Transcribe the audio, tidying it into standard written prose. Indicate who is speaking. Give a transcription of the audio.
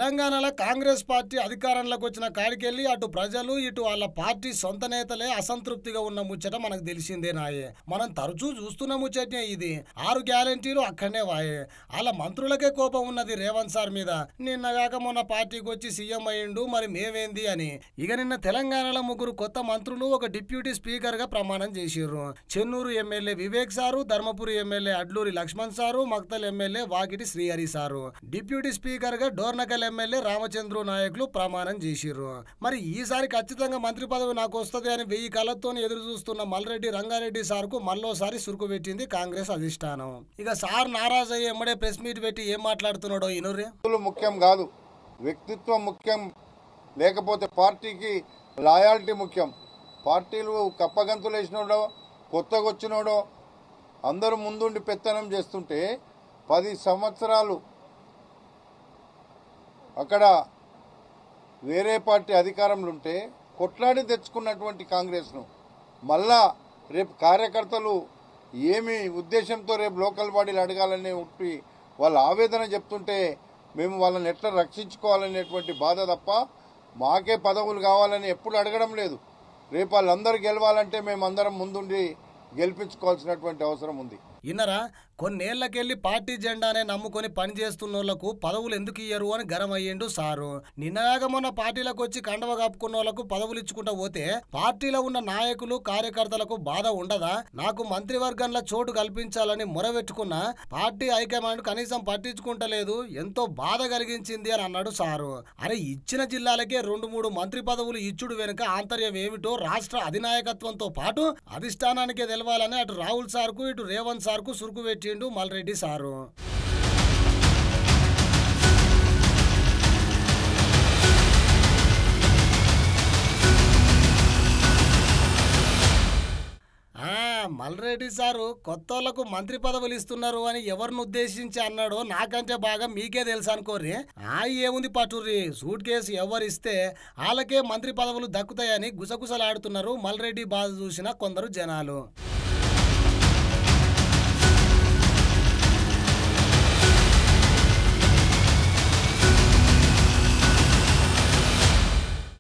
Speaker 1: తెలంగాణలో కాంగ్రెస్ పార్టీ అధికారంలోకి వచ్చిన కాడికెళ్ళి అటు ప్రజలు ఇటు వాళ్ళ పార్టీ సొంత నేతలే అసంతృప్తిగా ఉన్న ముచ్చట మనకు తెలిసిందే నాయే. మనం తరచూ చూస్తున్న ముచ్చటే ఇది. 6 గ్యారెంటీలు అక్కడనే వాయే. వాళ్ళ మంత్రులకే కోపం ఉన్నది రేవంత్ సార్ మీద. నిన్నగాక మొన్న పార్టీకి వచ్చి సీఎం అయ్యిండు, మరి మేమేంది అని. ఇక నిన్న తెలంగాణలో 3 కొత్త మంత్రులు ఒక డిప్యూటీ స్పీకర్ గా ప్రమాణం చేసిర్రు. Chennur MLA Vivek sir, Dharmapuri MLA Adluri Laxman sir, Makthal MLA Vakiti Srihari sir. Deputy speaker గా డోర్నకల్ ఎమ్మెల్యే రామచంద్రు నాయకులు ప్రమాణం చేసిర్రు. మరి ఈసారి ఖచ్చితంగా మంత్రి పదవి నాకు వస్తుంది అని 1000 కళ్ళతో ఎదురు చూస్తున్న మల్రెడ్డి రంగారెడ్డి సార్కు మళ్ళోసారి సురుకు పెట్టింది కాంగ్రెస్ అధిష్టానం. ఇక సార్ నారాజ్ అయ్యి ఎమ్మడే ప్రెస్ మీట్ పెట్టి ఏం మాట్లాడుతున్నాడో ఇనుర్రే.
Speaker 2: ముఖ్యం కాదు, వ్యక్తిత్వం ముఖ్యం, లేకపోతే పార్టీకి లాయాలిటీ ముఖ్యం. పార్టీలు కప్పగంతులు వేసినోడో కొత్తగా వచ్చినోడో అందరూ ముందుండి పెత్తనం చేస్తుంటే 10 సంవత్సరాలు అక్కడ వేరే పార్టీ అధికారంలో ఉంటే కొట్లాడి తెచ్చుకున్నటువంటి కాంగ్రెస్ను మళ్ళా రేపు కార్యకర్తలు ఏమి ఉద్దేశంతో రేపు లోకల్ బాడీలు అడగాలని ఉట్టి వాళ్ళ ఆవేదన చెప్తుంటే మేము వాళ్ళని ఎట్లా రక్షించుకోవాలనేటువంటి బాధ తప్ప మాకే పదవులు కావాలని ఎప్పుడు అడగడం లేదు. రేపు వాళ్ళందరూ గెలవాలంటే మేమందరం ముందుండి గెలిపించుకోవాల్సినటువంటి అవసరం ఉంది.
Speaker 1: ఇన్నరా కొన్నేళ్లకెళ్లి పార్టీ జెండానే నమ్ముకొని పనిచేస్తున్నోళ్లకు పదవులు ఎందుకు ఇయ్యరు అని గరం అయ్యిండు సారు. నిన్నగా మొన్న పార్టీలకు వచ్చి కండవ కప్పుకున్న వాళ్లకు పదవులు ఇచ్చుకుంటా పోతే పార్టీలో ఉన్న నాయకులు కార్యకర్తలకు బాధ ఉండదా? నాకు మంత్రివర్గంలో చోటు కల్పించాలని మొరబెట్టుకున్న పార్టీ హైకమాండ్ కనీసం పట్టించుకుంటలేదు, ఎంతో బాధ కలిగించింది అని అన్నాడు సారు. అరే ఇచ్చిన జిల్లాలకే 2-3 మంత్రి పదవులు ఇచ్చుడు వెనుక ఆంతర్యం ఏమిటో రాష్ట్ర అధినాయకత్వంతో పాటు అధిష్టానానికే తెలవాలని అటు రాహుల్ సార్కు ఇటు రేవంత్ సార్కు సురుకు పెట్టిండు మల్రెడ్డి సారు. మల్రెడ్డి సారు కొత్తోళ్లకు మంత్రి పదవులు ఇస్తున్నారు అని ఎవరిని ఉద్దేశించి అన్నాడో నాకంటే బాగా మీకే తెలుసు అనుకోర్రి. ఏముంది పట్టుర్రి, సూట్ కేసు ఎవరిస్తే వాళ్ళకే మంత్రి పదవులు దక్కుతాయని గుసగుసలాడుతున్నారు మల్రెడ్డి బాధ చూసిన కొందరు జనాలు.